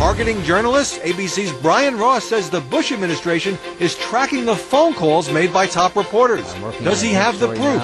Targeting journalists, ABC's Brian Ross says the Bush administration is tracking the phone calls made by top reporters. Does he have the proof?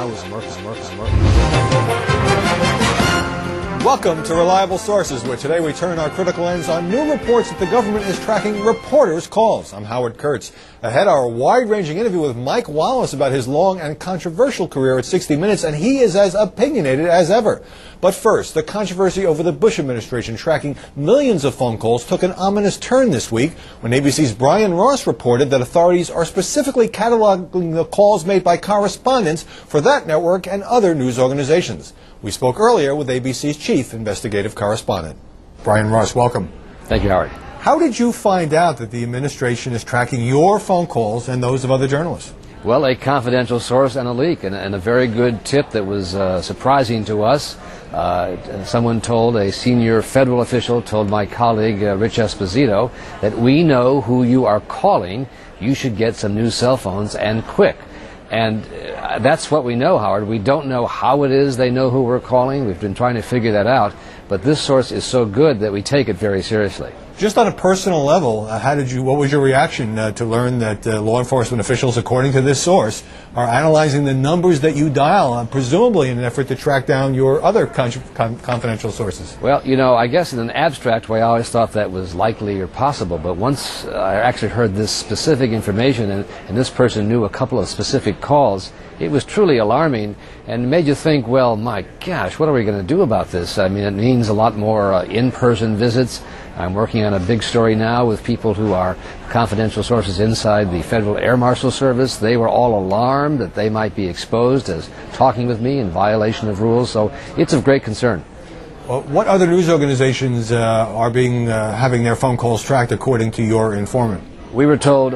Welcome to Reliable Sources, where today we turn our critical lens on new reports that the government is tracking reporters' calls. I'm Howard Kurtz. Ahead, our wide-ranging interview with Mike Wallace about his long and controversial career at 60 Minutes, and he is as opinionated as ever. But first, the controversy over the Bush administration tracking millions of phone calls took an ominous turn this week when ABC's Brian Ross reported that authorities are specifically cataloging the calls made by correspondents for that network and other news organizations. We spoke earlier with ABC's chief investigative correspondent. Brian Ross, welcome. Thank you, Howard. How did you find out that the administration is tracking your phone calls and those of other journalists? Well, a confidential source and a leak, and a very good tip that was surprising to us. Someone told, a senior federal official told my colleague, Rich Esposito, that we know who you are calling. You should get some new cell phones, and quick. And that's what we know, Howard. We don't know how it is they know who we're calling. We've been trying to figure that out. But this source is so good that we take it very seriously. Just on a personal level, what was your reaction to learn that law enforcement officials, according to this source, are analyzing the numbers that you dial, presumably in an effort to track down your other confidential sources? Well, you know, I guess in an abstract way, I always thought that was likely or possible. But once I actually heard this specific information, and this person knew a couple of specific calls, it was truly alarming and made you think, well, my gosh, what are we going to do about this? I mean, it means a lot more in-person visits. I'm working on a big story now with people who are confidential sources inside the Federal Air Marshal Service. They were all alarmed that they might be exposed as talking with me in violation of rules, so it's of great concern. Well, what other news organizations are having their phone calls tracked according to your informant? We were told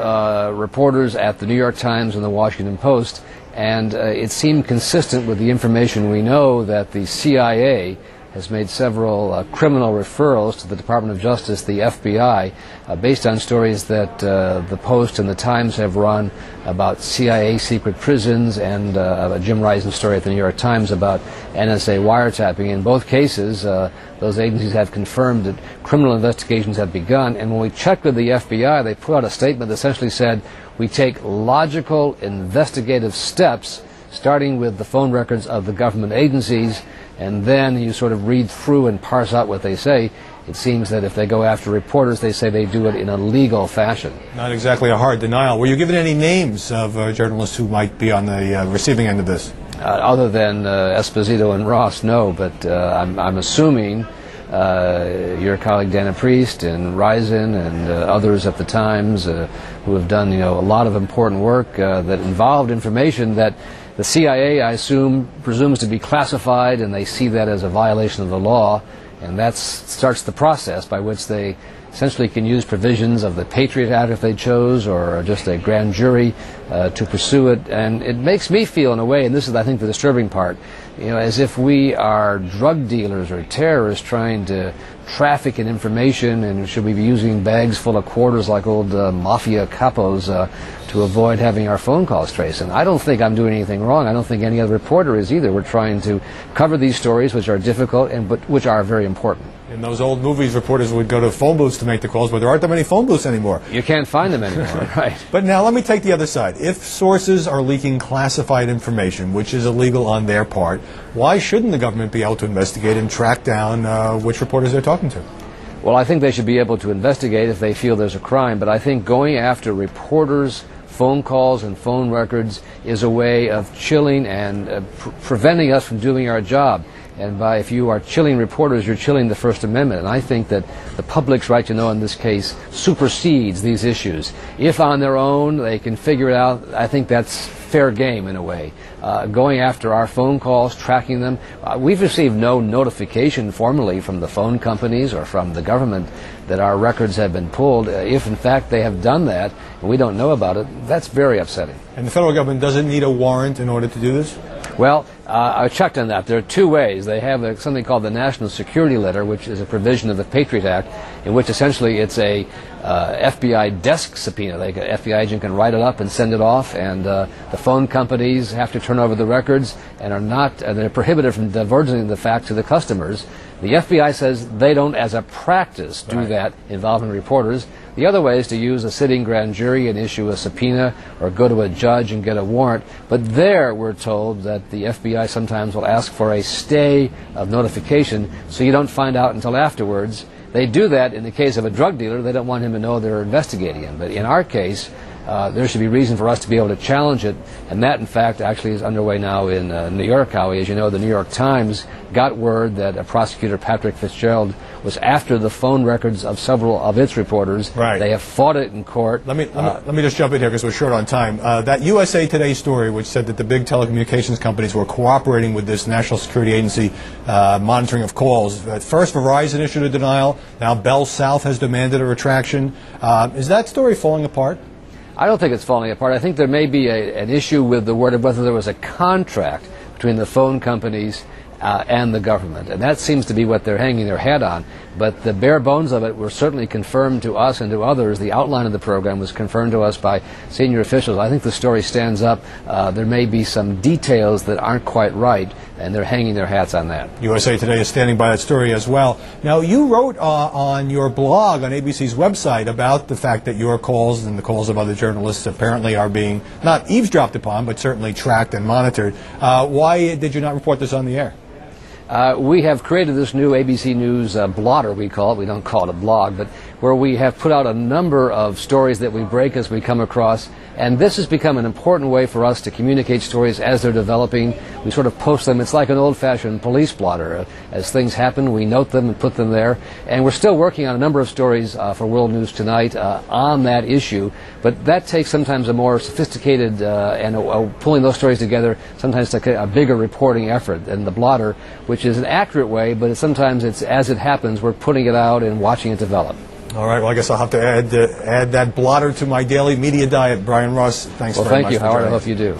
reporters at the New York Times and the Washington Post, and it seemed consistent with the information we know that the CIA has made several criminal referrals to the Department of Justice, the FBI, based on stories that the Post and the Times have run about CIA secret prisons, and a Jim Risen story at the New York Times about NSA wiretapping. In both cases, those agencies have confirmed that criminal investigations have begun, and when we checked with the FBI, they put out a statement that essentially said, we take logical investigative steps, starting with the phone records of the government agencies, and then you sort of read through and parse out what they say. It seems that if they go after reporters, they say they do it in a legal fashion. Not exactly a hard denial. Were you given any names of journalists who might be on the receiving end of this? Other than Esposito and Ross, no, but I'm assuming your colleague Dana Priest and Risen and others at the Times who have done a lot of important work that involved information that the CIA, I assume, presumes to be classified, and they see that as a violation of the law, and that starts the process by which they essentially can use provisions of the Patriot Act if they chose, or just a grand jury to pursue it. And it makes me feel, in a way, and this is, I think, the disturbing part, as if we are drug dealers or terrorists trying to traffic in information, and should we be using bags full of quarters like old mafia capos to avoid having our phone calls traced. And I don't think I'm doing anything wrong. I don't think any other reporter is either. We're trying to cover these stories, which are difficult but which are very important. In those old movies, reporters would go to phone booths to make the calls, but there aren't that many phone booths anymore. You can't find them anymore, right? But now let me take the other side. If sources are leaking classified information, which is illegal on their part, why shouldn't the government be able to investigate and track down which reporters they're talking to? Well, I think they should be able to investigate if they feel there's a crime, but I think going after reporters' phone calls and phone records is a way of chilling and preventing us from doing our job. And if you are chilling reporters, you're chilling the First Amendment. And I think that the public's right to know in this case supersedes these issues. If on their own they can figure it out, I think that's fair game in a way. Going after our phone calls, tracking them, we've received no notification formally from the phone companies or from the government that our records have been pulled. If in fact they have done that and we don't know about it, that's very upsetting. And the federal government doesn't need a warrant in order to do this? Well, I checked on that. There are two ways. They have something called the National Security Letter, which is a provision of the Patriot Act, in which essentially it's a FBI desk subpoena. An FBI agent can write it up and send it off, and the phone companies have to turn over the records and they're prohibited from diverging the fact to the customers. The FBI says they don't, as a practice, do that involving reporters. The other way is to use a sitting grand jury and issue a subpoena or go to a judge and get a warrant. But there, we're told that the FBI sometimes will ask for a stay of notification so you don't find out until afterwards. They do that in the case of a drug dealer. They don't want him to know they're investigating him. But in our case, there should be reason for us to be able to challenge it, and that, in fact, actually is underway now in New York, Howie. As you know, the New York Times got word that prosecutor Patrick Fitzgerald was after the phone records of several of its reporters. Right. They have fought it in court. Let me just jump in here because we're short on time. That USA Today story, which said that the big telecommunications companies were cooperating with this National Security Agency monitoring of calls. At first, Verizon issued a denial. Now, Bell South has demanded a retraction. Is that story falling apart? I don't think it's falling apart. I think there may be an issue with the word of whether there was a contract between the phone companies and the government, and that seems to be what they're hanging their hat on. But the bare bones of it were certainly confirmed to us and to others. The outline of the program was confirmed to us by senior officials. I think the story stands up. There may be some details that aren't quite right, and they're hanging their hats on that. USA Today is standing by that story as well. Now, you wrote on your blog on ABC's website about the fact that your calls and the calls of other journalists apparently are being not eavesdropped upon, but certainly tracked and monitored. Why did you not report this on the air? We have created this new ABC News blotter, we call it. We don't call it a blog, but where we have put out a number of stories that we break as we come across. And this has become an important way for us to communicate stories as they're developing. We sort of post them. It's like an old-fashioned police blotter. As things happen, we note them and put them there. And we're still working on a number of stories for World News Tonight on that issue. But that takes sometimes a more sophisticated and pulling those stories together, sometimes like a bigger reporting effort than the blotter, which is an accurate way, but sometimes it's as it happens, we're putting it out and watching it develop. All right, well, I guess I'll have to add that blotter to my daily media diet. Brian Ross, thanks very much. Well, thank you, Howard. I hope you do.